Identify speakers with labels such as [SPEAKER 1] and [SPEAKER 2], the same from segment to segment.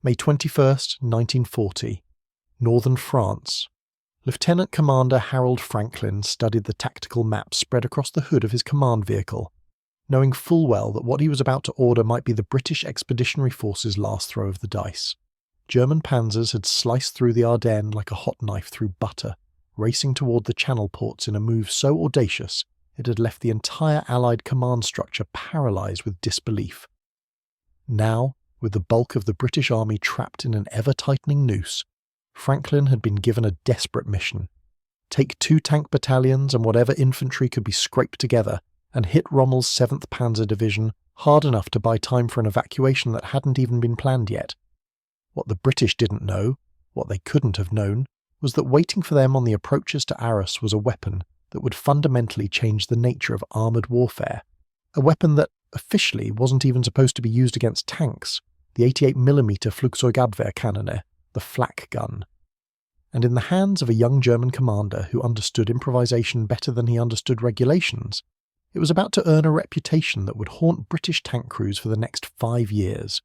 [SPEAKER 1] May 21st, 1940. Northern France. Lieutenant Commander Harold Franklin studied the tactical maps spread across the hood of his command vehicle, knowing full well that what he was about to order might be the British Expeditionary Force's last throw of the dice. German panzers had sliced through the Ardennes like a hot knife through butter, racing toward the Channel ports in a move so audacious it had left the entire Allied command structure paralysed with disbelief. Now, with the bulk of the British Army trapped in an ever-tightening noose, Franklin had been given a desperate mission. Take 2 tank battalions and whatever infantry could be scraped together and hit Rommel's 7th Panzer Division hard enough to buy time for an evacuation that hadn't even been planned yet. What the British didn't know, what they couldn't have known, was that waiting for them on the approaches to Arras was a weapon that would fundamentally change the nature of armoured warfare. A weapon that, officially, wasn't even supposed to be used against tanks, the 88mm Flugzeugabwehrkanone, the Flak gun. And in the hands of a young German commander who understood improvisation better than he understood regulations, it was about to earn a reputation that would haunt British tank crews for the next 5 years.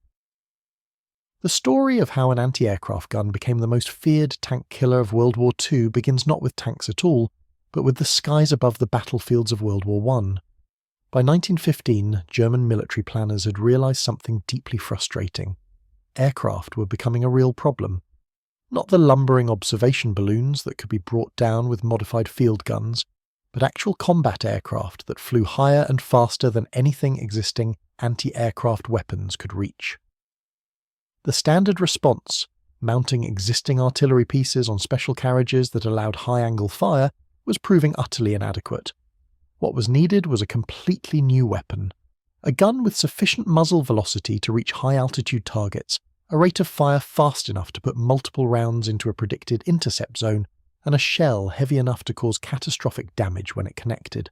[SPEAKER 1] The story of how an anti-aircraft gun became the most feared tank killer of World War II begins not with tanks at all, but with the skies above the battlefields of World War I. By 1915, German military planners had realised something deeply frustrating. Aircraft were becoming a real problem. Not the lumbering observation balloons that could be brought down with modified field guns, but actual combat aircraft that flew higher and faster than anything existing anti-aircraft weapons could reach. The standard response, mounting existing artillery pieces on special carriages that allowed high-angle fire, was proving utterly inadequate. What was needed was a completely new weapon. A gun with sufficient muzzle velocity to reach high-altitude targets, a rate of fire fast enough to put multiple rounds into a predicted intercept zone, and a shell heavy enough to cause catastrophic damage when it connected.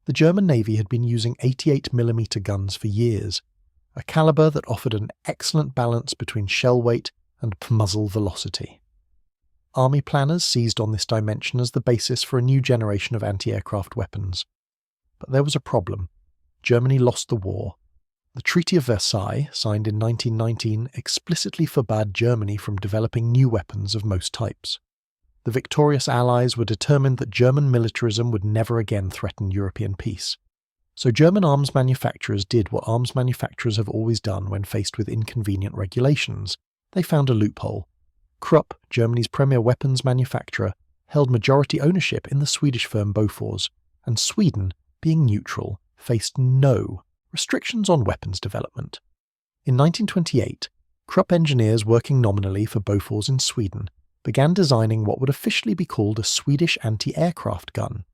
[SPEAKER 1] The German Navy had been using 88mm guns for years, a calibre that offered an excellent balance between shell weight and muzzle velocity. Army planners seized on this dimension as the basis for a new generation of anti-aircraft weapons. But there was a problem. Germany lost the war. The Treaty of Versailles, signed in 1919, explicitly forbade Germany from developing new weapons of most types. The victorious Allies were determined that German militarism would never again threaten European peace. So German arms manufacturers did what arms manufacturers have always done when faced with inconvenient regulations. They found a loophole. Krupp, Germany's premier weapons manufacturer, held majority ownership in the Swedish firm Bofors, and Sweden, being neutral, faced no restrictions on weapons development. In 1928, Krupp engineers working nominally for Bofors in Sweden began designing what would officially be called a Swedish anti-aircraft gun.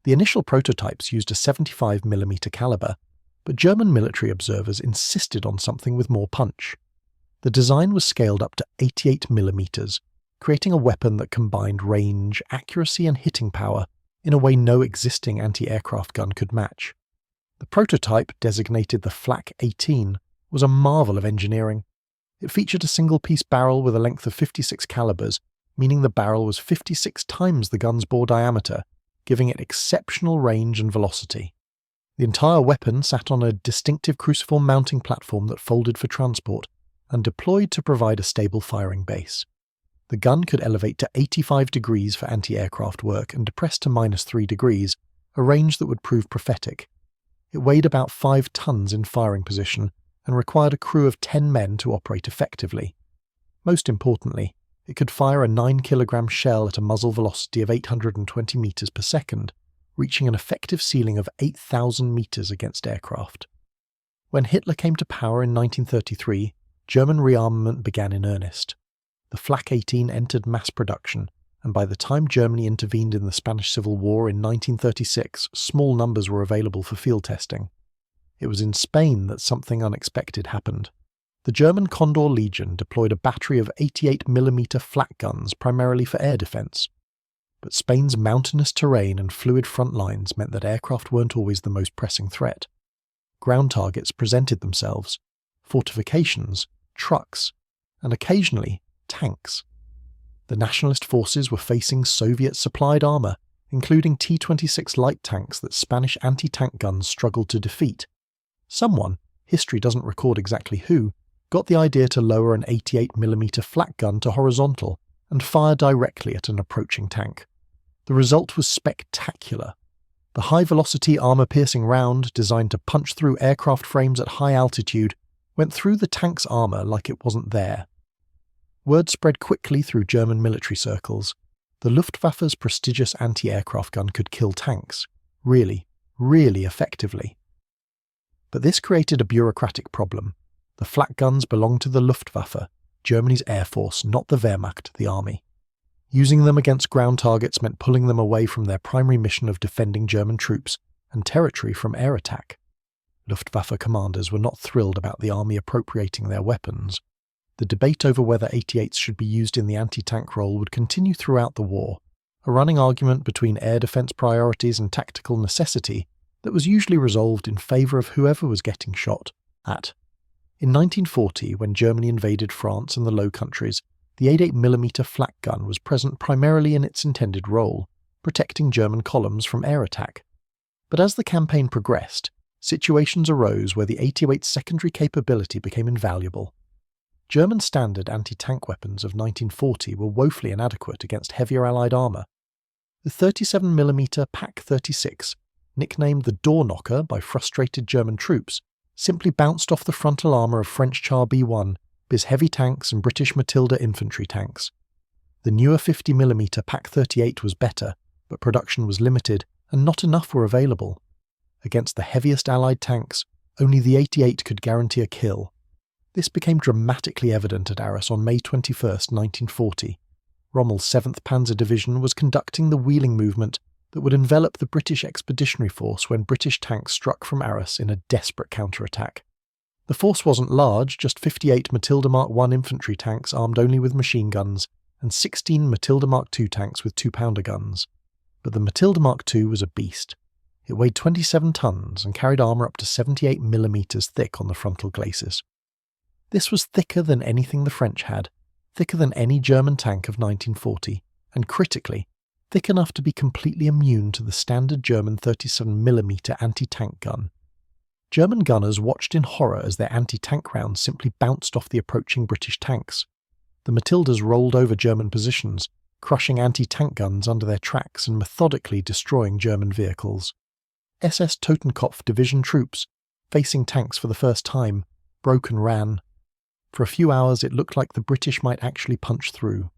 [SPEAKER 1] The initial prototypes used a 75mm caliber, but German military observers insisted on something with more punch. The design was scaled up to 88mm, creating a weapon that combined range, accuracy and hitting power in a way no existing anti-aircraft gun could match. The prototype, designated the Flak 18, was a marvel of engineering. It featured a single-piece barrel with a length of 56 calibers, meaning the barrel was 56 times the gun's bore diameter, giving it exceptional range and velocity. The entire weapon sat on a distinctive cruciform mounting platform that folded for transport and deployed to provide a stable firing base. The gun could elevate to 85 degrees for anti-aircraft work and depress to -3 degrees, a range that would prove prophetic. It weighed about 5 tons in firing position and required a crew of 10 men to operate effectively. Most importantly, it could fire a 9-kilogram shell at a muzzle velocity of 820 meters per second, reaching an effective ceiling of 8,000 meters against aircraft. When Hitler came to power in 1933, German rearmament began in earnest. The Flak 18 entered mass production, and by the time Germany intervened in the Spanish Civil War in 1936, small numbers were available for field testing. It was in Spain that something unexpected happened. The German Condor Legion deployed a battery of 88mm flak guns primarily for air defence. But Spain's mountainous terrain and fluid front lines meant that aircraft weren't always the most pressing threat. Ground targets presented themselves: fortifications, trucks, and occasionally tanks. The nationalist forces were facing Soviet-supplied armour, including T-26 light tanks that Spanish anti-tank guns struggled to defeat. Someone, history doesn't record exactly who, got the idea to lower an 88mm Flak gun to horizontal and fire directly at an approaching tank. The result was spectacular. The high-velocity armour-piercing round, designed to punch through aircraft frames at high altitude, went through the tank's armour like it wasn't there. Word spread quickly through German military circles. The Luftwaffe's prestigious anti-aircraft gun could kill tanks, really effectively. But this created a bureaucratic problem. The flak guns belonged to the Luftwaffe, Germany's air force, not the Wehrmacht, the army. Using them against ground targets meant pulling them away from their primary mission of defending German troops and territory from air attack. Luftwaffe commanders were not thrilled about the army appropriating their weapons. The debate over whether 88s should be used in the anti-tank role would continue throughout the war, a running argument between air defence priorities and tactical necessity that was usually resolved in favour of whoever was getting shot at. In 1940, when Germany invaded France and the Low Countries, the 88mm Flak gun was present primarily in its intended role, protecting German columns from air attack. But as the campaign progressed, situations arose where the 88's secondary capability became invaluable. German standard anti-tank weapons of 1940 were woefully inadequate against heavier Allied armour. The 37mm Pak-36, nicknamed the Door Knocker by frustrated German troops, simply bounced off the frontal armour of French Char B-1, Bis heavy tanks and British Matilda infantry tanks. The newer 50mm Pak-38 was better, but production was limited and not enough were available. Against the heaviest Allied tanks, only the 88 could guarantee a kill. This became dramatically evident at Arras on May 21, 1940. Rommel's 7th Panzer Division was conducting the wheeling movement that would envelop the British Expeditionary Force when British tanks struck from Arras in a desperate counterattack. The force wasn't large, just 58 Matilda Mark I infantry tanks armed only with machine guns, and 16 Matilda Mark II tanks with 2-pounder guns. But the Matilda Mark II was a beast. It weighed 27 tons and carried armour up to 78mm thick on the frontal glacis. This was thicker than anything the French had, thicker than any German tank of 1940, and critically, thick enough to be completely immune to the standard German 37mm anti-tank gun. German gunners watched in horror as their anti-tank rounds simply bounced off the approaching British tanks. The Matildas rolled over German positions, crushing anti-tank guns under their tracks and methodically destroying German vehicles. SS Totenkopf division troops, facing tanks for the first time, broke and ran. For a few hours it looked like the British might actually punch through.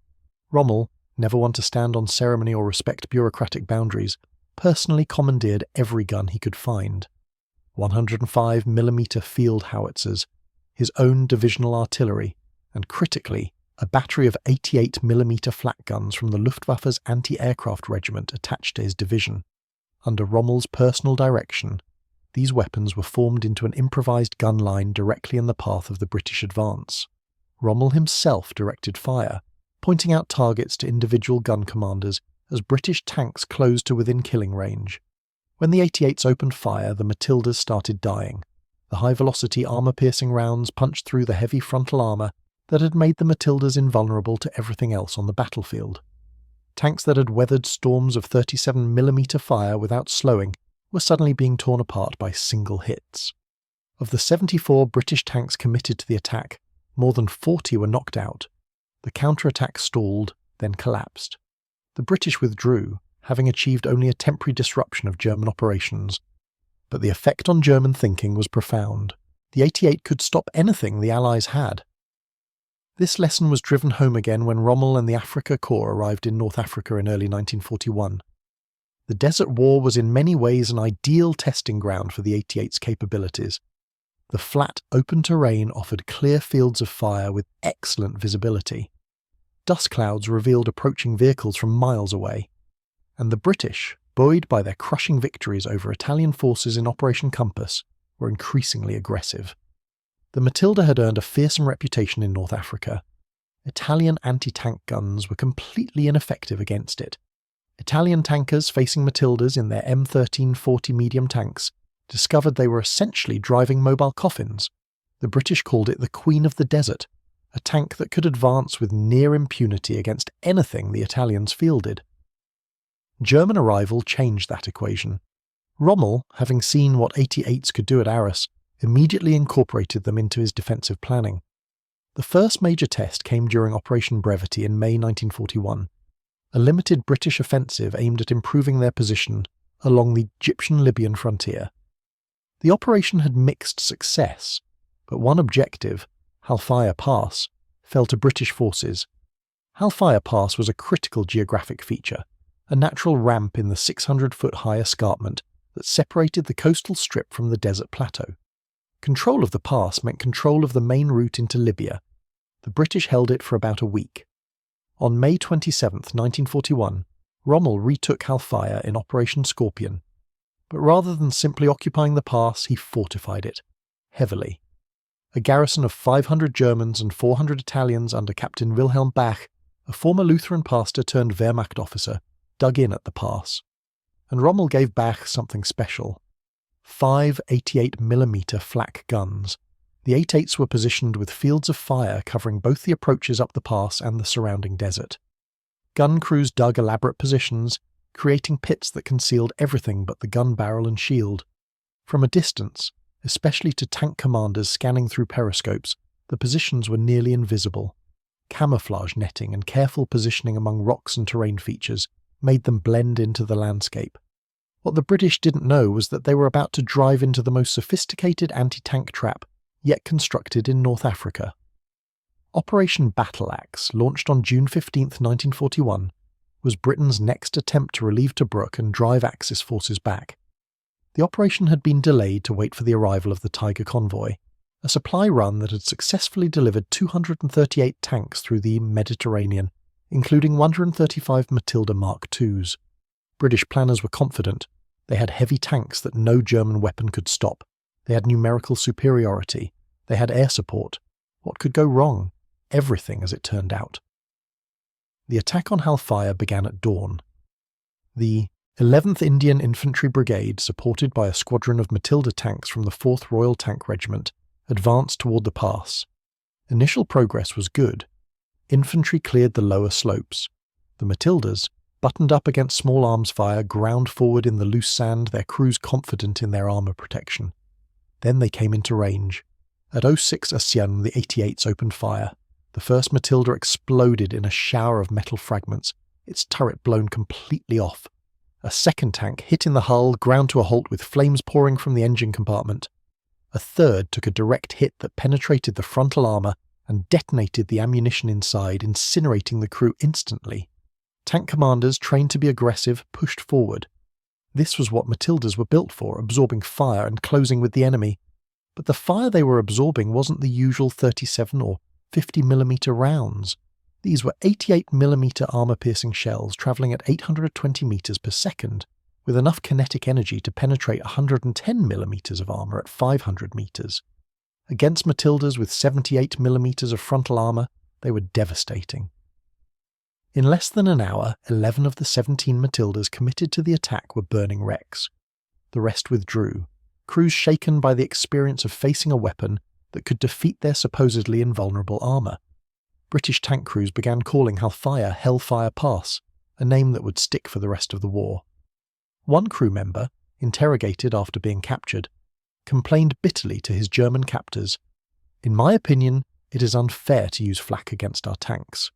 [SPEAKER 1] Rommel, never one to stand on ceremony or respect bureaucratic boundaries, personally commandeered every gun he could find. 105mm field howitzers, his own divisional artillery, and critically, a battery of 88mm flak guns from the Luftwaffe's anti-aircraft regiment attached to his division. Under Rommel's personal direction, these weapons were formed into an improvised gun line directly in the path of the British advance. Rommel himself directed fire, pointing out targets to individual gun commanders as British tanks closed to within killing range. When the 88s opened fire, the Matildas started dying. The high-velocity armour-piercing rounds punched through the heavy frontal armour that had made the Matildas invulnerable to everything else on the battlefield. Tanks that had weathered storms of 37mm fire without slowing were suddenly being torn apart by single hits. Of the 74 British tanks committed to the attack, more than 40 were knocked out. The counterattack stalled, then collapsed. The British withdrew, having achieved only a temporary disruption of German operations. But the effect on German thinking was profound. The 88 could stop anything the Allies had. This lesson was driven home again when Rommel and the Afrika Korps arrived in North Africa in early 1941. The Desert War was in many ways an ideal testing ground for the 88's capabilities. The flat, open terrain offered clear fields of fire with excellent visibility. Dust clouds revealed approaching vehicles from miles away. And the British, buoyed by their crushing victories over Italian forces in Operation Compass, were increasingly aggressive. The Matilda had earned a fearsome reputation in North Africa. Italian anti-tank guns were completely ineffective against it. Italian tankers facing Matildas in their M1340 medium tanks discovered they were essentially driving mobile coffins. The British called it the Queen of the Desert, a tank that could advance with near impunity against anything the Italians fielded. German arrival changed that equation. Rommel, having seen what 88s could do at Arras, immediately incorporated them into his defensive planning. The first major test came during Operation Brevity in May 1941, a limited British offensive aimed at improving their position along the Egyptian-Libyan frontier. The operation had mixed success, but one objective, Halfaya Pass, fell to British forces. Halfaya Pass was a critical geographic feature, a natural ramp in the 600-foot-high escarpment that separated the coastal strip from the desert plateau. Control of the pass meant control of the main route into Libya. The British held it for about a week. On May 27, 1941, Rommel retook Halfaya in Operation Scorpion. But rather than simply occupying the pass, he fortified it, heavily. A garrison of 500 Germans and 400 Italians under Captain Wilhelm Bach, a former Lutheran pastor turned Wehrmacht officer, dug in at the pass. And Rommel gave Bach something special. 5 88mm Flak guns. The 88s were positioned with fields of fire covering both the approaches up the pass and the surrounding desert. Gun crews dug elaborate positions, creating pits that concealed everything but the gun barrel and shield. From a distance, especially to tank commanders scanning through periscopes, the positions were nearly invisible. Camouflage netting and careful positioning among rocks and terrain features made them blend into the landscape. What the British didn't know was that they were about to drive into the most sophisticated anti-tank trap yet constructed in North Africa. Operation Battle Axe, launched on June 15, 1941, was Britain's next attempt to relieve Tobruk and drive Axis forces back. The operation had been delayed to wait for the arrival of the Tiger convoy, a supply run that had successfully delivered 238 tanks through the Mediterranean, including 135 Matilda Mark IIs. British planners were confident. They had heavy tanks that no German weapon could stop. They had numerical superiority. They had air support. What could go wrong? Everything, as it turned out. The attack on Halfaya began at dawn. The 11th Indian Infantry Brigade, supported by a squadron of Matilda tanks from the 4th Royal Tank Regiment, advanced toward the pass. Initial progress was good. Infantry cleared the lower slopes. The Matildas, buttoned up against small arms fire, ground forward in the loose sand, their crews confident in their armour protection. Then they came into range. At 06 Ascian, the 88s opened fire. The first Matilda exploded in a shower of metal fragments, its turret blown completely off. A second tank hit in the hull, ground to a halt with flames pouring from the engine compartment. A third took a direct hit that penetrated the frontal armour and detonated the ammunition inside, incinerating the crew instantly. Tank commanders, trained to be aggressive, pushed forward. This was what Matildas were built for, absorbing fire and closing with the enemy. But the fire they were absorbing wasn't the usual 37 or 50mm rounds. These were 88mm armour-piercing shells travelling at 820 metres per second, with enough kinetic energy to penetrate 110mm of armour at 500 metres. Against Matildas with 78mm of frontal armour, they were devastating. In less than an hour, 11 of the 17 Matildas committed to the attack were burning wrecks. The rest withdrew, crews shaken by the experience of facing a weapon that could defeat their supposedly invulnerable armour. British tank crews began calling Halfaya Hellfire Pass, a name that would stick for the rest of the war. One crew member, interrogated after being captured, complained bitterly to his German captors, "In my opinion, it is unfair to use flak against our tanks."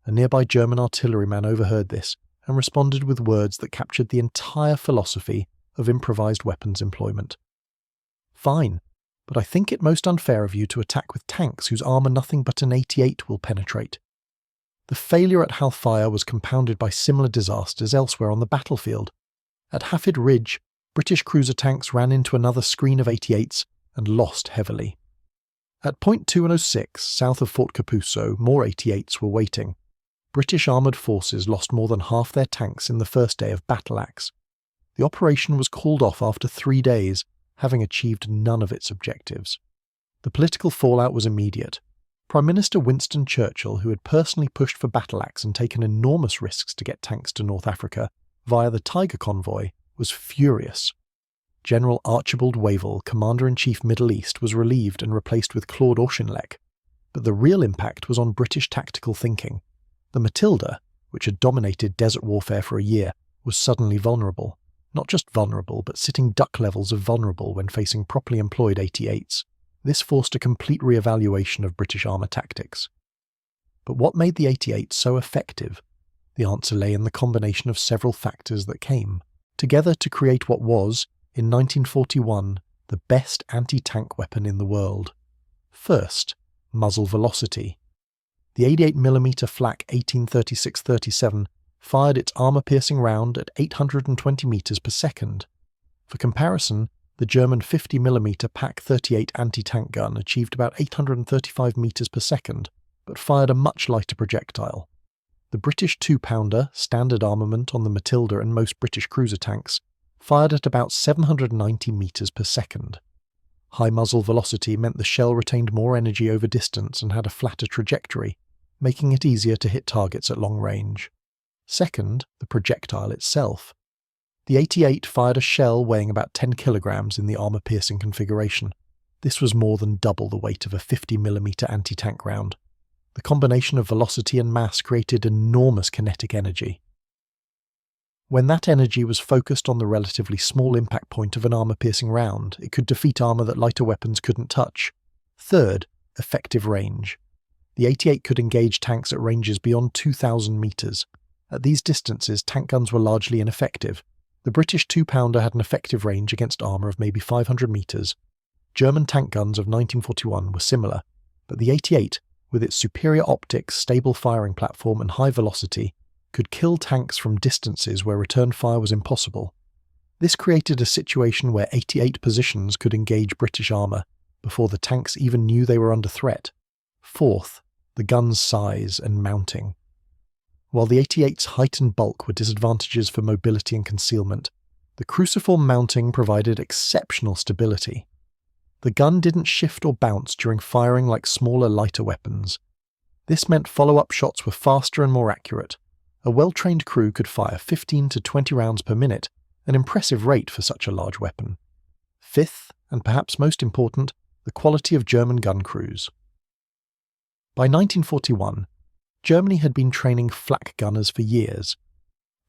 [SPEAKER 1] A nearby German artilleryman overheard this and responded with words that captured the entire philosophy of improvised weapons employment. "Fine, but I think it most unfair of you to attack with tanks whose armour nothing but an 88 will penetrate." The failure at Halfaya was compounded by similar disasters elsewhere on the battlefield. At Hafid Ridge, British cruiser tanks ran into another screen of 88s and lost heavily. At Point 206, south of Fort Capuzzo, more 88s were waiting. British armoured forces lost more than half their tanks in the first day of Battle Axe. The operation was called off after 3 days, having achieved none of its objectives. The political fallout was immediate. Prime Minister Winston Churchill, who had personally pushed for Battle Axe and taken enormous risks to get tanks to North Africa via the Tiger convoy, was furious. General Archibald Wavell, Commander-in-Chief Middle East, was relieved and replaced with Claude Auchinleck. But the real impact was on British tactical thinking. The Matilda, which had dominated desert warfare for a year, was suddenly vulnerable. Not just vulnerable, but sitting duck levels of vulnerable when facing properly employed 88s. This forced a complete re-evaluation of British armour tactics. But what made the 88 so effective? The answer lay in the combination of several factors that came together to create what was, in 1941, the best anti-tank weapon in the world. First, muzzle velocity. The 88mm Flak 1836-37 fired its armour-piercing round at 820 metres per second. For comparison, the German 50mm Pak 38 anti-tank gun achieved about 835 metres per second, but fired a much lighter projectile. The British 2-pounder, standard armament on the Matilda and most British cruiser tanks, fired at about 790 metres per second. High muzzle velocity meant the shell retained more energy over distance and had a flatter trajectory, making it easier to hit targets at long range. Second, the projectile itself. The 88 fired a shell weighing about 10 kilograms in the armour-piercing configuration. This was more than double the weight of a 50mm anti-tank round. The combination of velocity and mass created enormous kinetic energy. When that energy was focused on the relatively small impact point of an armour-piercing round, it could defeat armour that lighter weapons couldn't touch. Third, effective range. The 88 could engage tanks at ranges beyond 2,000 metres. At these distances, tank guns were largely ineffective. The British 2-pounder had an effective range against armour of maybe 500 metres. German tank guns of 1941 were similar, but the 88, with its superior optics, stable firing platform and high velocity, could kill tanks from distances where return fire was impossible. This created a situation where 88 positions could engage British armour before the tanks even knew they were under threat. Fourth, the gun's size and mounting. While the 88's height and bulk were disadvantages for mobility and concealment, the cruciform mounting provided exceptional stability. The gun didn't shift or bounce during firing like smaller, lighter weapons. This meant follow-up shots were faster and more accurate. A well-trained crew could fire 15 to 20 rounds per minute, an impressive rate for such a large weapon. Fifth, and perhaps most important, the quality of German gun crews. By 1941, Germany had been training flak gunners for years.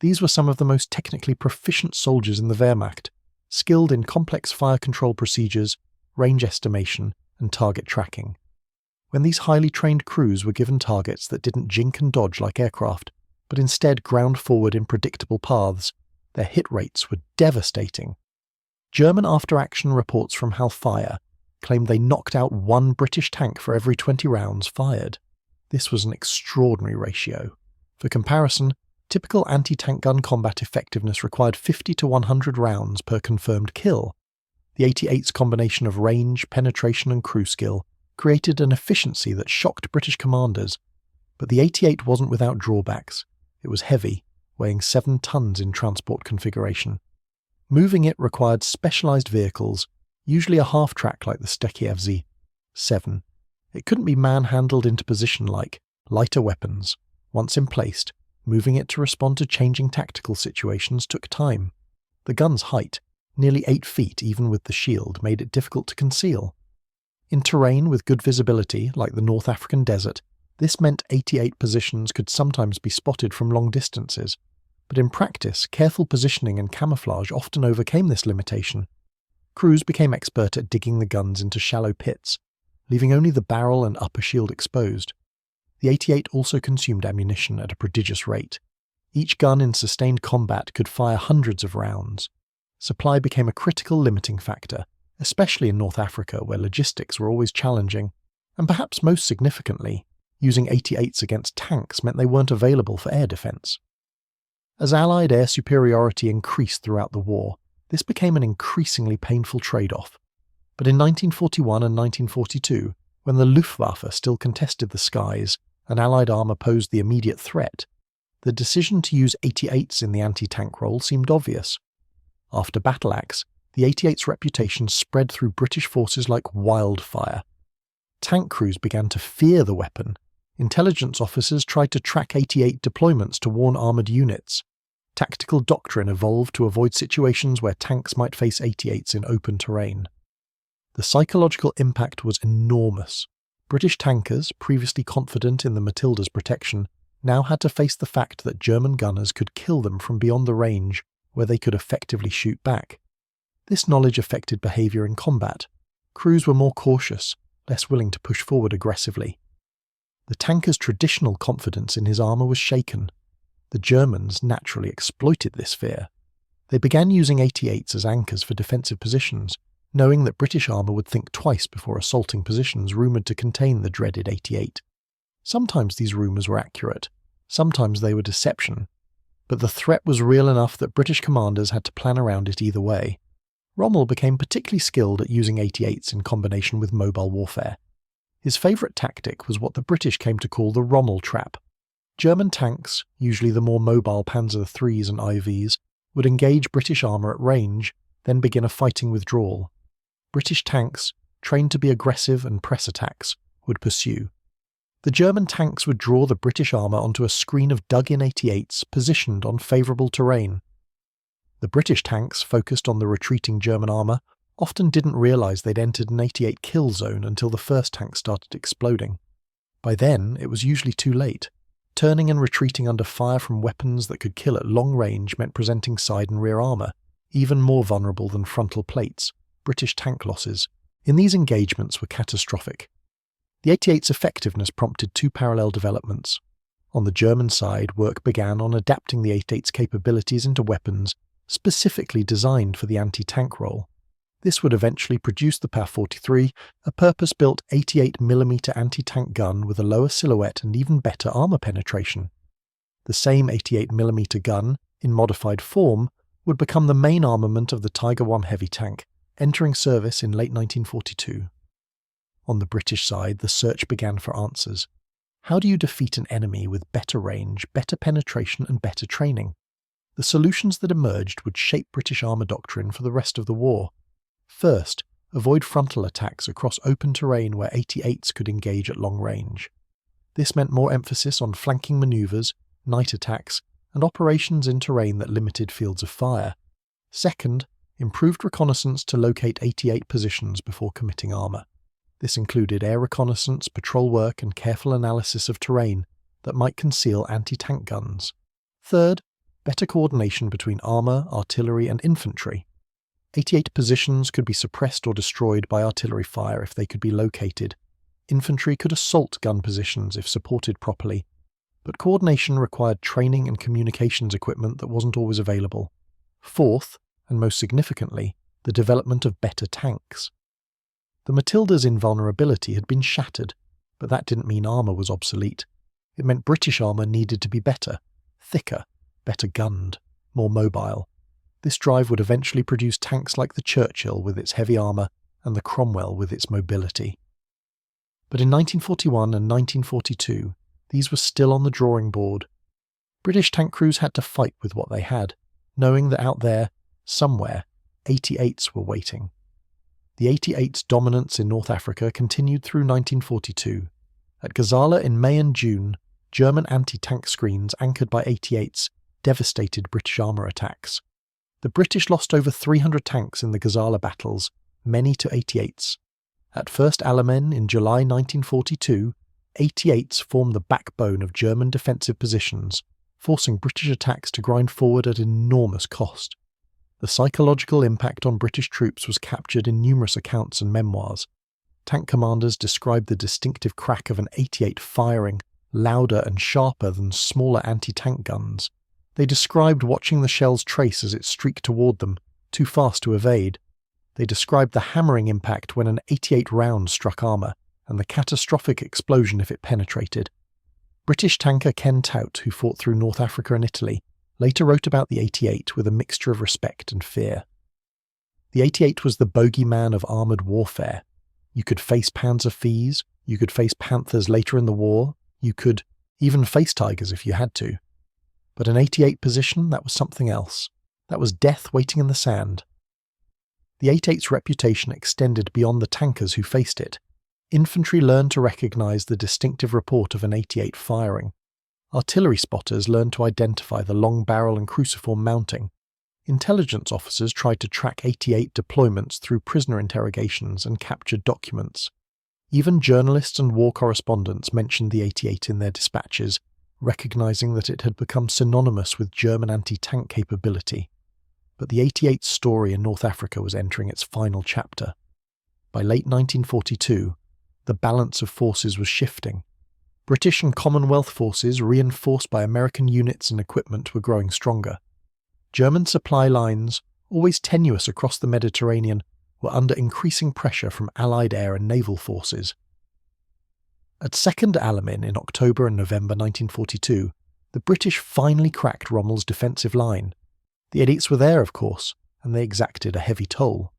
[SPEAKER 1] These were some of the most technically proficient soldiers in the Wehrmacht, skilled in complex fire control procedures, range estimation, and target tracking. When these highly trained crews were given targets that didn't jink and dodge like aircraft, but instead ground forward in predictable paths, their hit rates were devastating. German after-action reports from Halfire claimed they knocked out one British tank for every 20 rounds fired. This was an extraordinary ratio. For comparison, typical anti-tank gun combat effectiveness required 50 to 100 rounds per confirmed kill. The 88's combination of range, penetration and crew skill created an efficiency that shocked British commanders. But the 88 wasn't without drawbacks. It was heavy, weighing 7 tons in transport configuration. Moving it required specialised vehicles, usually a half-track like the Stekievzy 7. It couldn't be manhandled into position like lighter weapons. Once emplaced, moving it to respond to changing tactical situations took time. The gun's height, nearly 8 feet even with the shield, made it difficult to conceal. In terrain with good visibility, like the North African desert, this meant 88 positions could sometimes be spotted from long distances. But in practice, careful positioning and camouflage often overcame this limitation. Crews became expert at digging the guns into shallow pits, leaving only the barrel and upper shield exposed. The 88 also consumed ammunition at a prodigious rate. Each gun in sustained combat could fire hundreds of rounds. Supply became a critical limiting factor, especially in North Africa where logistics were always challenging, and perhaps most significantly, using 88s against tanks meant they weren't available for air defence. As Allied air superiority increased throughout the war, this became an increasingly painful trade-off. But in 1941 and 1942, when the Luftwaffe still contested the skies and Allied armour posed the immediate threat, the decision to use 88s in the anti-tank role seemed obvious. After Battle Axe, the 88's reputation spread through British forces like wildfire. Tank crews began to fear the weapon. Intelligence officers tried to track 88 deployments to warn armoured units. Tactical doctrine evolved to avoid situations where tanks might face 88s in open terrain. The psychological impact was enormous. British tankers, previously confident in the Matilda's protection, now had to face the fact that German gunners could kill them from beyond the range where they could effectively shoot back. This knowledge affected behaviour in combat. crews were more cautious, less willing to push forward aggressively. The tanker's traditional confidence in his armour was shaken. The Germans naturally exploited this fear. They began using 88s as anchors for defensive positions, knowing that British armour would think twice before assaulting positions rumoured to contain the dreaded 88. Sometimes these rumours were accurate, sometimes they were deception, but the threat was real enough that British commanders had to plan around it either way. Rommel became particularly skilled at using 88s in combination with mobile warfare. His favourite tactic was what the British came to call the Rommel trap. German tanks, usually the more mobile Panzer IIIs and IVs, would engage British armour at range, then begin a fighting withdrawal. British tanks, trained to be aggressive and press attacks, would pursue. The German tanks would draw the British armour onto a screen of dug-in 88s positioned on favourable terrain. The British tanks, focused on the retreating German armour, often didn't realise they'd entered an 88 kill zone until the first tank started exploding. By then, it was usually too late. Turning and retreating under fire from weapons that could kill at long range meant presenting side and rear armour, even more vulnerable than frontal plates. British tank losses in these engagements were catastrophic. The 88's effectiveness prompted two parallel developments. On the German side, work began on adapting the 88's capabilities into weapons specifically designed for the anti-tank role. This would eventually produce the PAF-43, a purpose-built 88mm anti-tank gun with a lower silhouette and even better armour penetration. The same 88mm gun, in modified form, would become the main armament of the Tiger I heavy tank, entering service in late 1942. On the British side, the search began for answers. How do you defeat an enemy with better range, better penetration and better training? The solutions that emerged would shape British armour doctrine for the rest of the war. First, avoid frontal attacks across open terrain where 88s could engage at long range. This meant more emphasis on flanking manoeuvres, night attacks, and operations in terrain that limited fields of fire. Second, improved reconnaissance to locate 88 positions before committing armour. This included air reconnaissance, patrol work, and careful analysis of terrain that might conceal anti-tank guns. Third, better coordination between armour, artillery, and infantry. 88 positions could be suppressed or destroyed by artillery fire if they could be located. Infantry could assault gun positions if supported properly, but coordination required training and communications equipment that wasn't always available. Fourth, and most significantly, the development of better tanks. The Matilda's invulnerability had been shattered, but that didn't mean armour was obsolete. It meant British armour needed to be better, thicker, better gunned, more mobile. This drive would eventually produce tanks like the Churchill with its heavy armour and the Cromwell with its mobility. But in 1941 and 1942, these were still on the drawing board. British tank crews had to fight with what they had, knowing that out there, somewhere, 88s were waiting. The 88's dominance in North Africa continued through 1942. At Gazala in May and June, German anti-tank screens anchored by 88s devastated British armour attacks. The British lost over 300 tanks in the Gazala battles, many to 88s. At First Alamein in July 1942, 88s formed the backbone of German defensive positions, forcing British attacks to grind forward at enormous cost. The psychological impact on British troops was captured in numerous accounts and memoirs. Tank commanders described the distinctive crack of an 88 firing, louder and sharper than smaller anti-tank guns. They described watching the shells trace as it streaked toward them, too fast to evade. They described the hammering impact when an 88 round struck armour, and the catastrophic explosion if it penetrated. British tanker Ken Tout, who fought through North Africa and Italy, later wrote about the 88 with a mixture of respect and fear. The 88 was the bogeyman of armoured warfare. You could face Panzer IVs, you could face Panthers later in the war, you could even face Tigers if you had to. But an 88 position, that was something else. That was death waiting in the sand. The 88's reputation extended beyond the tankers who faced it. Infantry learned to recognise the distinctive report of an 88 firing. Artillery spotters learned to identify the long barrel and cruciform mounting. Intelligence officers tried to track 88 deployments through prisoner interrogations and captured documents. Even journalists and war correspondents mentioned the 88 in their dispatches, recognising that it had become synonymous with German anti-tank capability. But the 88's story in North Africa was entering its final chapter. By late 1942, the balance of forces was shifting. British and Commonwealth forces, reinforced by American units and equipment, were growing stronger. German supply lines, always tenuous across the Mediterranean, were under increasing pressure from Allied air and naval forces. At 2nd Alamein in October and November 1942, the British finally cracked Rommel's defensive line. The 88s were there, of course, and they exacted a heavy toll.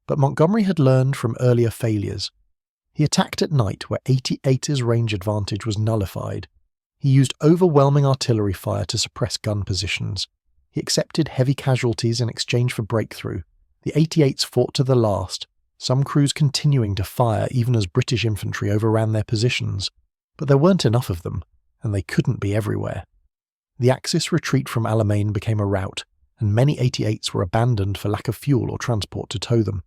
[SPEAKER 1] But Montgomery had learned from earlier failures. He attacked at night where 88's range advantage was nullified. He used overwhelming artillery fire to suppress gun positions. He accepted heavy casualties in exchange for breakthrough. The 88s fought to the last, some crews continuing to fire even as British infantry overran their positions. But there weren't enough of them, and they couldn't be everywhere. The Axis retreat from Alamein became a rout, and many 88s were abandoned for lack of fuel or transport to tow them.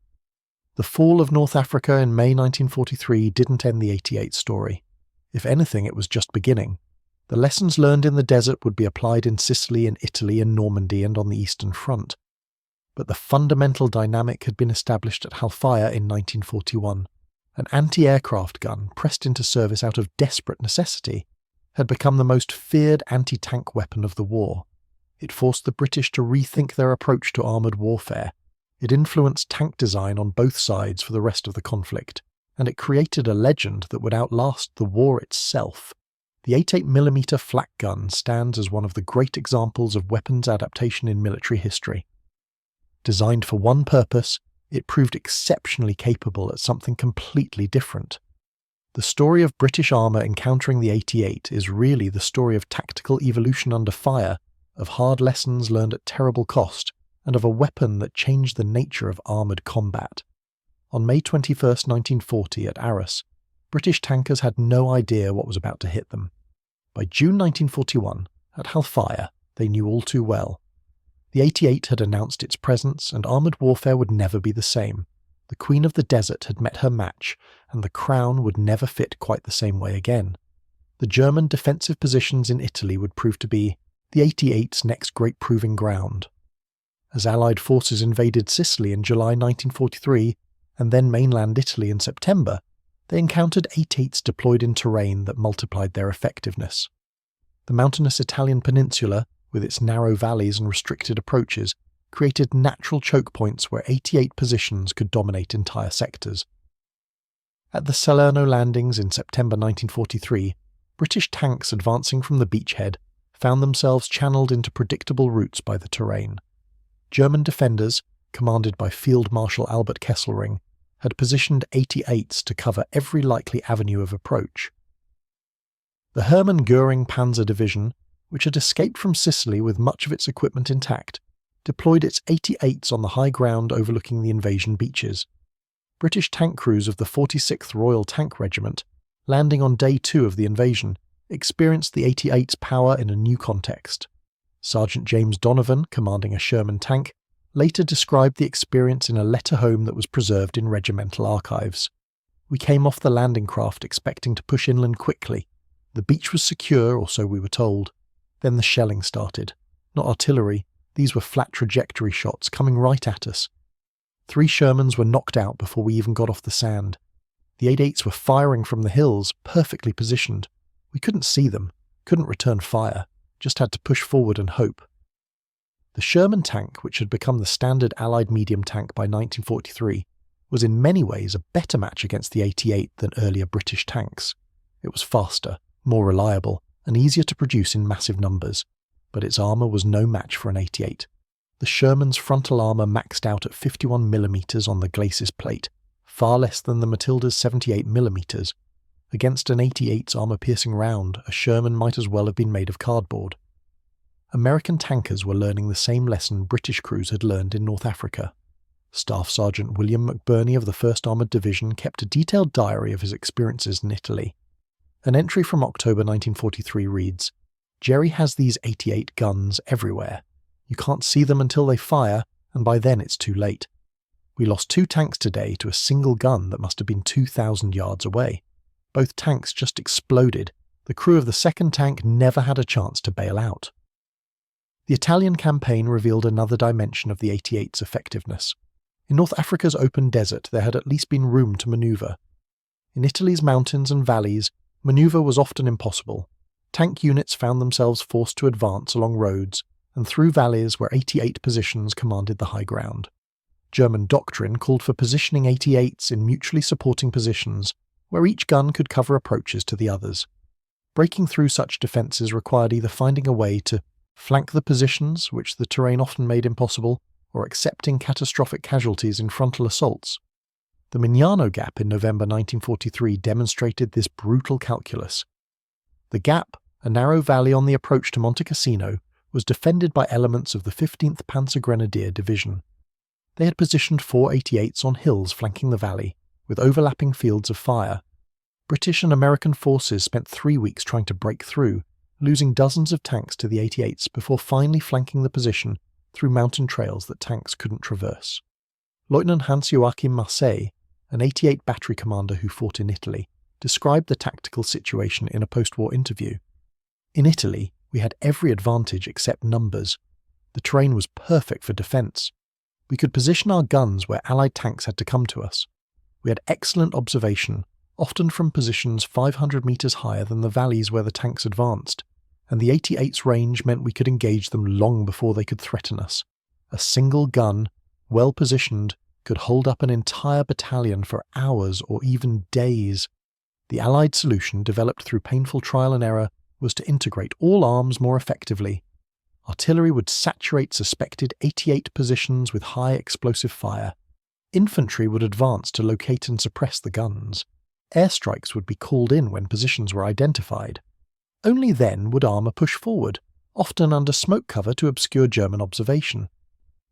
[SPEAKER 1] The fall of North Africa in May 1943 didn't end the 88 story. If anything, it was just beginning. The lessons learned in the desert would be applied in Sicily and Italy and Normandy and on the Eastern Front. But the fundamental dynamic had been established at Halfaya in 1941. An anti-aircraft gun, pressed into service out of desperate necessity, had become the most feared anti-tank weapon of the war. It forced the British to rethink their approach to armoured warfare. It influenced tank design on both sides for the rest of the conflict, and it created a legend that would outlast the war itself. The 88mm Flak gun stands as one of the great examples of weapons adaptation in military history. Designed for one purpose, it proved exceptionally capable at something completely different. The story of British armour encountering the 88 is really the story of tactical evolution under fire, of hard lessons learned at terrible cost, and of a weapon that changed the nature of armoured combat. On May 21, 1940, at Arras, British tankers had no idea what was about to hit them. By June 1941, at Halfaya, they knew all too well. The 88 had announced its presence, and armoured warfare would never be the same. The Queen of the Desert had met her match, and the crown would never fit quite the same way again. The German defensive positions in Italy would prove to be the 88's next great proving ground. As Allied forces invaded Sicily in July 1943, and then mainland Italy in September, they encountered 88s deployed in terrain that multiplied their effectiveness. The mountainous Italian peninsula, with its narrow valleys and restricted approaches, created natural choke points where 88 positions could dominate entire sectors. At the Salerno landings in September 1943, British tanks advancing from the beachhead found themselves channeled into predictable routes by the terrain. German defenders, commanded by Field Marshal Albert Kesselring, had positioned 88s to cover every likely avenue of approach. The Hermann Göring Panzer Division, which had escaped from Sicily with much of its equipment intact, deployed its 88s on the high ground overlooking the invasion beaches. British tank crews of the 46th Royal Tank Regiment, landing on day 2 of the invasion, experienced the 88's power in a new context. Sergeant James Donovan, commanding a Sherman tank, later described the experience in a letter home that was preserved in regimental archives. "We came off the landing craft expecting to push inland quickly. The beach was secure, or so we were told. Then the shelling started. Not artillery, these were flat trajectory shots coming right at us. 3 Shermans were knocked out before we even got off the sand. The 88s were firing from the hills, perfectly positioned. We couldn't see them, couldn't return fire, just had to push forward and hope." The Sherman tank, which had become the standard Allied medium tank by 1943, was in many ways a better match against the 88 than earlier British tanks. It was faster, more reliable, and easier to produce in massive numbers, but its armour was no match for an 88. The Sherman's frontal armour maxed out at 51mm on the glacis plate, far less than the Matilda's 78mm. Against an 88's armour-piercing round, a Sherman might as well have been made of cardboard. American tankers were learning the same lesson British crews had learned in North Africa. Staff Sergeant William McBurney of the 1st Armoured Division kept a detailed diary of his experiences in Italy. An entry from October 1943 reads, "Jerry has these 88 guns everywhere. You can't see them until they fire, and by then it's too late. We lost 2 tanks today to a single gun that must have been 2,000 yards away. Both tanks just exploded. The crew of the second tank never had a chance to bail out." The Italian campaign revealed another dimension of the 88's effectiveness. In North Africa's open desert there had at least been room to manoeuvre. In Italy's mountains and valleys, manoeuvre was often impossible. Tank units found themselves forced to advance along roads and through valleys where 88 positions commanded the high ground. German doctrine called for positioning 88s in mutually supporting positions where each gun could cover approaches to the others. Breaking through such defences required either finding a way to flank the positions, which the terrain often made impossible, or accepting catastrophic casualties in frontal assaults. The Mignano Gap in November 1943 demonstrated this brutal calculus. The Gap, a narrow valley on the approach to Monte Cassino, was defended by elements of the 15th Panzergrenadier Division. They had positioned 4 88s on hills flanking the valley, with overlapping fields of fire. British and American forces spent 3 weeks trying to break through, losing dozens of tanks to the 88s before finally flanking the position through mountain trails that tanks couldn't traverse. Lieutenant Hans-Joachim Marseille, an 88 battery commander who fought in Italy, described the tactical situation in a post-war interview. In Italy, we had every advantage except numbers. The terrain was perfect for defence. We could position our guns where Allied tanks had to come to us. We had excellent observation, often from positions 500 metres higher than the valleys where the tanks advanced, and the 88's range meant we could engage them long before they could threaten us. A single gun, well positioned, could hold up an entire battalion for hours or even days. The Allied solution, developed through painful trial and error, was to integrate all arms more effectively. Artillery would saturate suspected 88 positions with high explosive fire. Infantry would advance to locate and suppress the guns. Airstrikes would be called in when positions were identified. Only then would armour push forward, often under smoke cover to obscure German observation.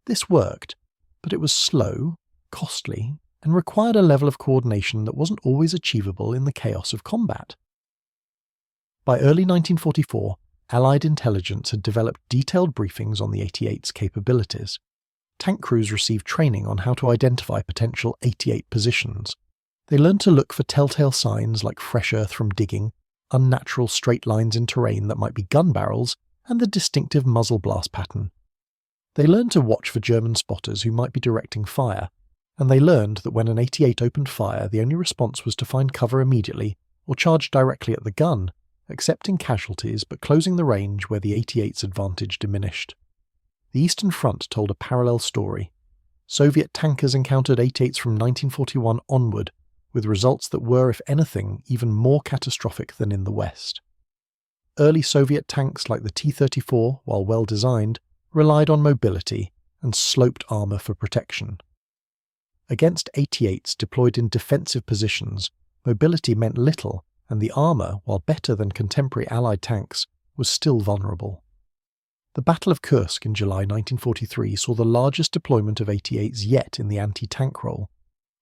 [SPEAKER 1] This worked, but it was slow, costly, and required a level of coordination that wasn't always achievable in the chaos of combat. By early 1944, Allied intelligence had developed detailed briefings on the 88's capabilities. Tank crews received training on how to identify potential 88 positions. They learned to look for telltale signs like fresh earth from digging, unnatural straight lines in terrain that might be gun barrels, and the distinctive muzzle blast pattern. They learned to watch for German spotters who might be directing fire, and they learned that when an 88 opened fire, the only response was to find cover immediately or charge directly at the gun, accepting casualties but closing the range where the 88's advantage diminished. The Eastern Front told a parallel story. Soviet tankers encountered 88s from 1941 onward, with results that were, if anything, even more catastrophic than in the West. Early Soviet tanks like the T-34, while well designed, relied on mobility and sloped armour for protection. Against 88s deployed in defensive positions, mobility meant little, and the armour, while better than contemporary Allied tanks, was still vulnerable. The Battle of Kursk in July 1943 saw the largest deployment of 88s yet in the anti-tank role.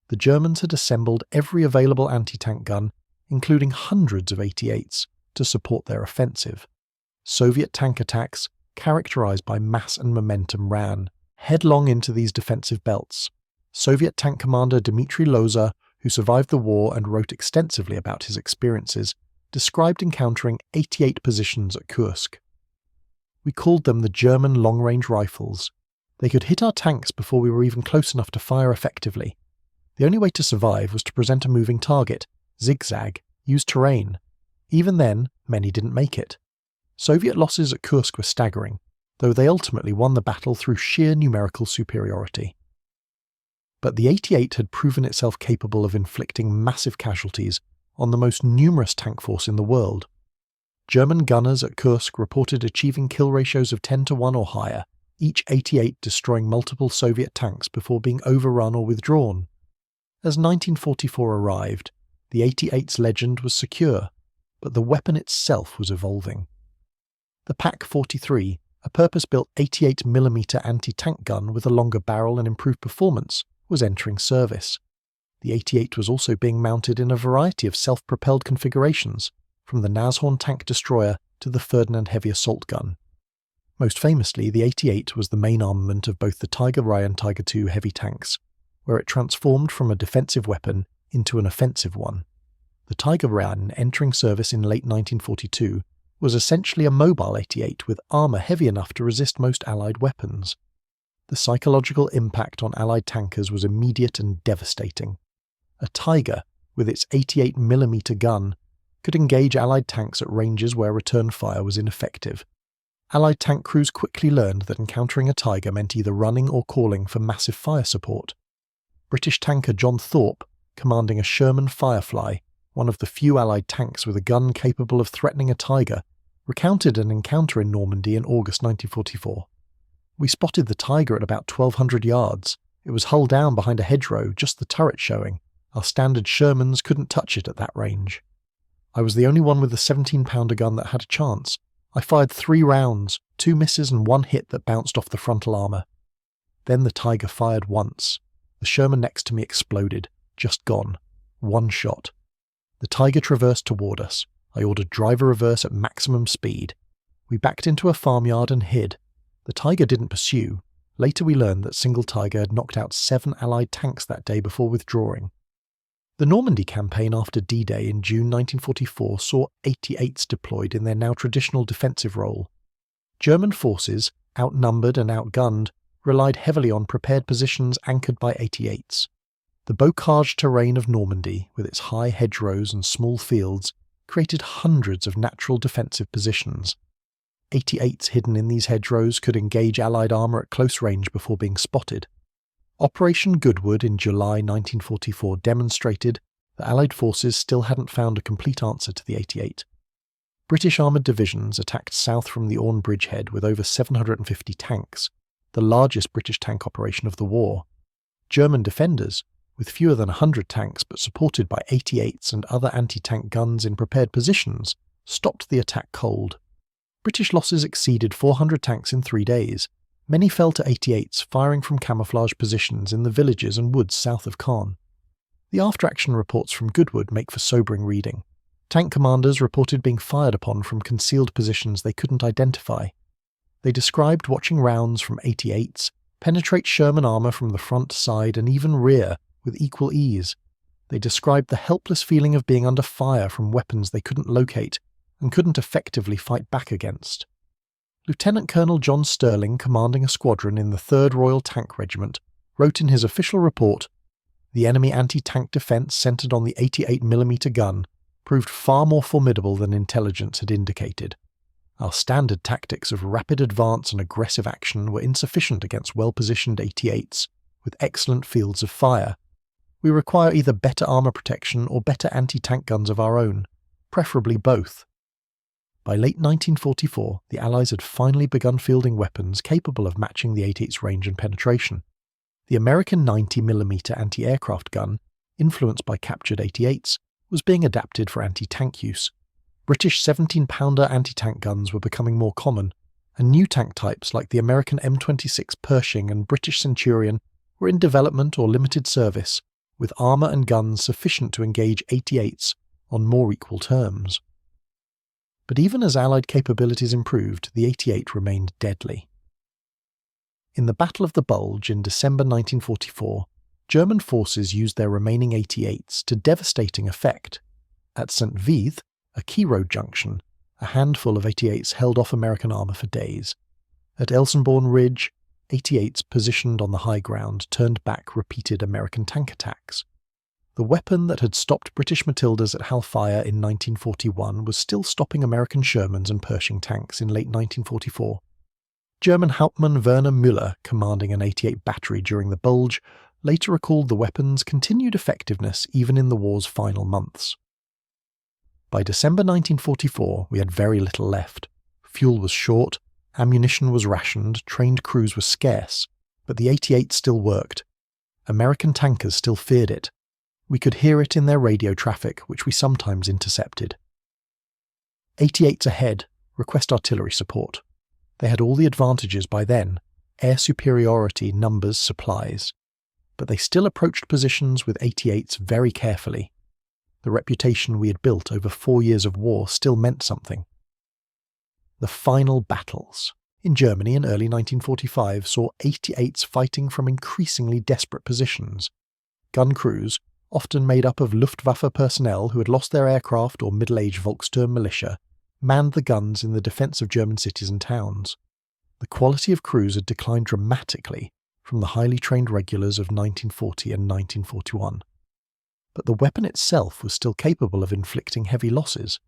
[SPEAKER 1] The Germans had assembled every available anti-tank gun, including hundreds of 88s, to support their offensive. Soviet tank attacks, characterized by mass and momentum, ran headlong into these defensive belts. Soviet tank commander Dmitry Loza, who survived the war and wrote extensively about his experiences, described encountering 88 positions at Kursk. We called them the German long-range rifles. They could hit our tanks before we were even close enough to fire effectively. The only way to survive was to present a moving target, zigzag, use terrain. Even then, many didn't make it. Soviet losses at Kursk were staggering, though they ultimately won the battle through sheer numerical superiority. But the 88 had proven itself capable of inflicting massive casualties on the most numerous tank force in the world. German gunners at Kursk reported achieving kill ratios of 10-1 or higher, each 88 destroying multiple Soviet tanks before being overrun or withdrawn. As 1944 arrived, the 88's legend was secure, but the weapon itself was evolving. The Pak-43, a purpose-built 88mm anti-tank gun with a longer barrel and improved performance, was entering service. The 88 was also being mounted in a variety of self-propelled configurations, from the Nashorn tank destroyer to the Ferdinand heavy assault gun. Most famously, the 88 was the main armament of both the Tiger I and Tiger II heavy tanks, where it transformed from a defensive weapon into an offensive one. The Tiger I, entering service in late 1942, was essentially a mobile 88 with armour heavy enough to resist most Allied weapons. The psychological impact on Allied tankers was immediate and devastating. A Tiger, with its 88mm gun, could engage Allied tanks at ranges where return fire was ineffective. Allied tank crews quickly learned that encountering a Tiger meant either running or calling for massive fire support. British tanker John Thorpe, commanding a Sherman Firefly, one of the few Allied tanks with a gun capable of threatening a Tiger, recounted an encounter in Normandy in August 1944. "We spotted the Tiger at about 1,200 yards. It was hull down behind a hedgerow, just the turret showing. Our standard Shermans couldn't touch it at that range. I was the only one with a 17-pounder gun that had a chance. I fired 3 rounds, 2 misses and 1 hit that bounced off the frontal armour. Then the Tiger fired once. The Sherman next to me exploded, just gone. 1 shot. The Tiger traversed toward us. I ordered driver reverse at maximum speed. We backed into a farmyard and hid. The Tiger didn't pursue. Later we learned that Single Tiger had knocked out 7 Allied tanks that day before withdrawing." The Normandy campaign after D-Day in June 1944 saw 88s deployed in their now traditional defensive role. German forces, outnumbered and outgunned, relied heavily on prepared positions anchored by 88s. The bocage terrain of Normandy, with its high hedgerows and small fields, created hundreds of natural defensive positions. 88s hidden in these hedgerows could engage Allied armour at close range before being spotted. Operation Goodwood in July 1944 demonstrated that Allied forces still hadn't found a complete answer to the 88. British armoured divisions attacked south from the Orne bridgehead with over 750 tanks, the largest British tank operation of the war. German defenders, with fewer than 100 tanks but supported by 88s and other anti-tank guns in prepared positions, stopped the attack cold. British losses exceeded 400 tanks in 3 days. Many fell to 88s firing from camouflage positions in the villages and woods south of Caen. The after-action reports from Goodwood make for sobering reading. Tank commanders reported being fired upon from concealed positions they couldn't identify. They described watching rounds from 88s penetrate Sherman armour from the front, side and even rear with equal ease. They described the helpless feeling of being under fire from weapons they couldn't locate and couldn't effectively fight back against. Lieutenant Colonel John Stirling, commanding a squadron in the 3rd Royal Tank Regiment, wrote in his official report, "The enemy anti-tank defence centred on the 88mm gun proved far more formidable than intelligence had indicated. Our standard tactics of rapid advance and aggressive action were insufficient against well-positioned 88s, with excellent fields of fire. We require either better armour protection or better anti-tank guns of our own, preferably both." By late 1944, the Allies had finally begun fielding weapons capable of matching the 88's range and penetration. The American 90mm anti-aircraft gun, influenced by captured 88s, was being adapted for anti-tank use. British 17-pounder anti-tank guns were becoming more common, and new tank types like the American M26 Pershing and British Centurion were in development or limited service, with armour and guns sufficient to engage 88s on more equal terms. But even as Allied capabilities improved, the 88 remained deadly. In the Battle of the Bulge in December 1944, German forces used their remaining 88s to devastating effect. At St. Vith, a key road junction, a handful of 88s held off American armour for days. At Elsenborn Ridge, 88s positioned on the high ground turned back repeated American tank attacks. The weapon that had stopped British Matildas at Halfaya in 1941 was still stopping American Shermans and Pershing tanks in late 1944. German Hauptmann Werner Müller, commanding an 88 battery during the Bulge, later recalled the weapon's continued effectiveness even in the war's final months. By December 1944, we had very little left. Fuel was short, ammunition was rationed, trained crews were scarce, but the 88 still worked. American tankers still feared it. We could hear it in their radio traffic, which we sometimes intercepted. 88s ahead, request artillery support. They had all the advantages by then, air superiority, numbers, supplies. But they still approached positions with 88s very carefully. The reputation we had built over 4 years of war still meant something. The final battles in Germany in early 1945 saw 88s fighting from increasingly desperate positions. Gun crews, often made up of Luftwaffe personnel who had lost their aircraft or middle-aged Volkssturm militia, manned the guns in the defence of German cities and towns. the quality of crews had declined dramatically from the highly trained regulars of 1940 and 1941. But the weapon itself was still capable of inflicting heavy losses.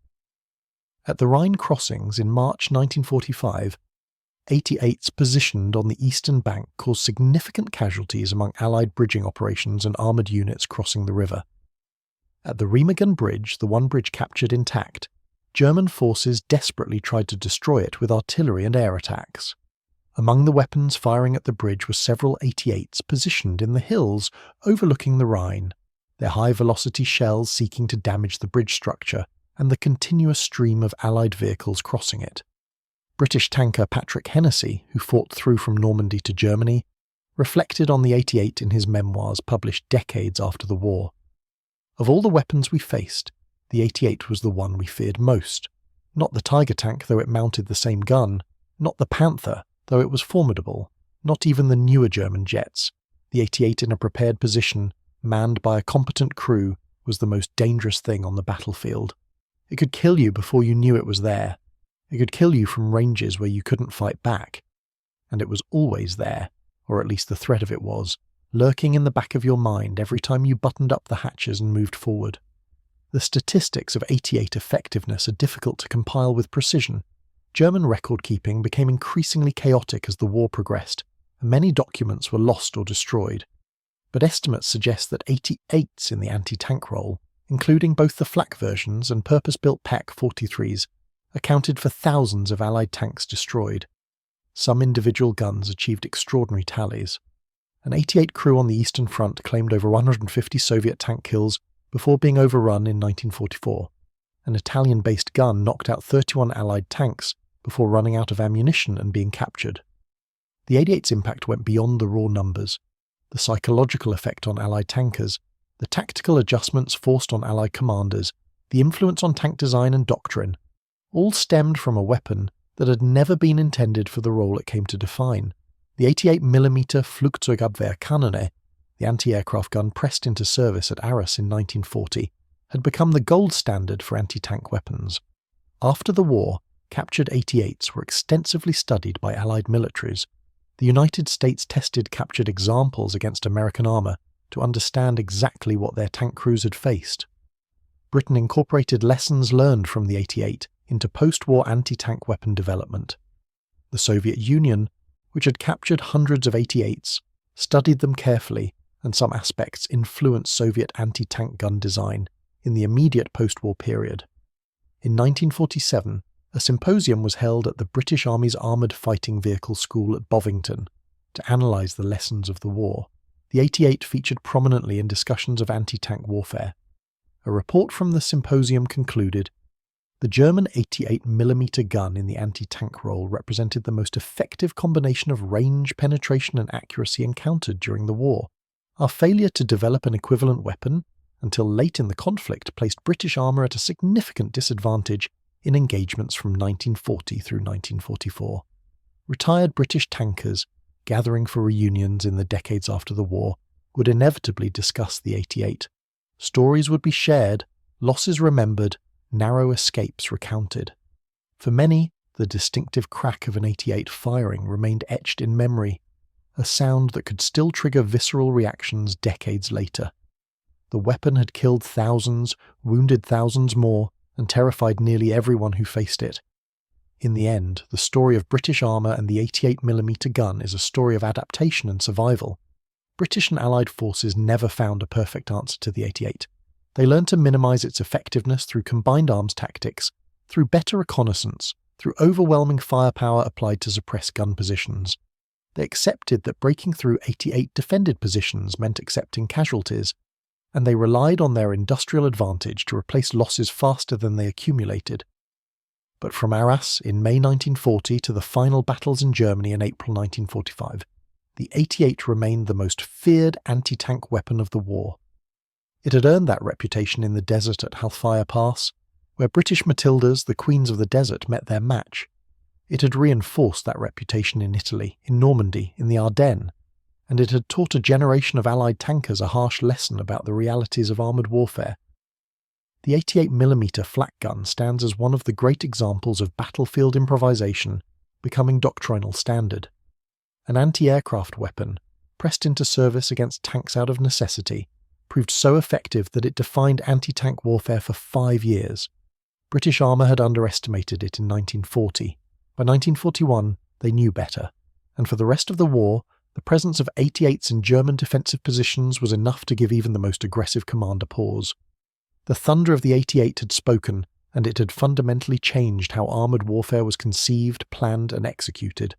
[SPEAKER 1] At the Rhine crossings in March 1945, 88s positioned on the eastern bank caused significant casualties among Allied bridging operations and armoured units crossing the river. At the Remagen Bridge, the one bridge captured intact, German forces desperately tried to destroy it with artillery and air attacks. Among the weapons firing at the bridge were several 88s positioned in the hills overlooking the Rhine, their high-velocity shells seeking to damage the bridge structure and the continuous stream of Allied vehicles crossing it. British tanker Patrick Hennessy, who fought through from Normandy to Germany, reflected on the 88 in his memoirs published decades after the war. Of all the weapons we faced, the 88 was the one we feared most. Not the Tiger tank, though it mounted the same gun, not the Panther, though it was formidable, not even the newer German jets. The 88 in a prepared position, manned by a competent crew, was the most dangerous thing on the battlefield. It could kill you before you knew it was there. It could kill you from ranges where you couldn't fight back. And it was always there, or at least the threat of it was, lurking in the back of your mind every time you buttoned up the hatches and moved forward. The statistics of 88 effectiveness are difficult to compile with precision. German record-keeping became increasingly chaotic as the war progressed, and many documents were lost or destroyed. But estimates suggest that 88s in the anti-tank role, including both the flak versions and purpose-built Pak 43s, accounted for thousands of Allied tanks destroyed. Some individual guns achieved extraordinary tallies. An 88 crew on the Eastern Front claimed over 150 Soviet tank kills before being overrun in 1944. An Italian-based gun knocked out 31 Allied tanks before running out of ammunition and being captured. The 88's impact went beyond the raw numbers. The psychological effect on Allied tankers, the tactical adjustments forced on Allied commanders, the influence on tank design and doctrine, all stemmed from a weapon that had never been intended for the role it came to define. The 88mm Flugzeugabwehrkanone, the anti-aircraft gun pressed into service at Arras in 1940, had become the gold standard for anti-tank weapons. After the war, captured 88s were extensively studied by Allied militaries. The United States tested captured examples against American armour to understand exactly what their tank crews had faced. Britain incorporated lessons learned from the 88 into post-war anti-tank weapon development. The Soviet Union, which had captured hundreds of 88s, studied them carefully, and some aspects influenced Soviet anti-tank gun design in the immediate post-war period. In 1947, a symposium was held at the British Army's Armoured Fighting Vehicle School at Bovington to analyse the lessons of the war. The 88 featured prominently in discussions of anti-tank warfare. A report from the symposium concluded, the German 88mm gun in the anti-tank role represented the most effective combination of range, penetration and accuracy encountered during the war. Our failure to develop an equivalent weapon until late in the conflict placed British armour at a significant disadvantage in engagements from 1940 through 1944. Retired British tankers, gathering for reunions in the decades after the war, would inevitably discuss the 88. Stories would be shared, losses remembered, narrow escapes recounted. For many, the distinctive crack of an 88 firing remained etched in memory, a sound that could still trigger visceral reactions decades later. The weapon had killed thousands, wounded thousands more, and terrified nearly everyone who faced it. In the end, the story of British armour and the 88mm gun is a story of adaptation and survival. British and Allied forces never found a perfect answer to the 88. They learned to minimise its effectiveness through combined arms tactics, through better reconnaissance, through overwhelming firepower applied to suppress gun positions. They accepted that breaking through 88 defended positions meant accepting casualties, and they relied on their industrial advantage to replace losses faster than they accumulated. But from Arras in May 1940 to the final battles in Germany in April 1945, the 88 remained the most feared anti-tank weapon of the war. It had earned that reputation in the desert at Halfaya Pass, where British Matildas, the queens of the desert, met their match. It had reinforced that reputation in Italy, in Normandy, in the Ardennes, and it had taught a generation of Allied tankers a harsh lesson about the realities of armoured warfare. The 88mm flak gun stands as one of the great examples of battlefield improvisation becoming doctrinal standard. An anti-aircraft weapon, pressed into service against tanks out of necessity, proved so effective that it defined anti-tank warfare for 5 years. British armour had underestimated it in 1940. By 1941, they knew better, and for the rest of the war, the presence of 88s in German defensive positions was enough to give even the most aggressive commander pause. The thunder of the 88 had spoken, and it had fundamentally changed how armoured warfare was conceived, planned and executed.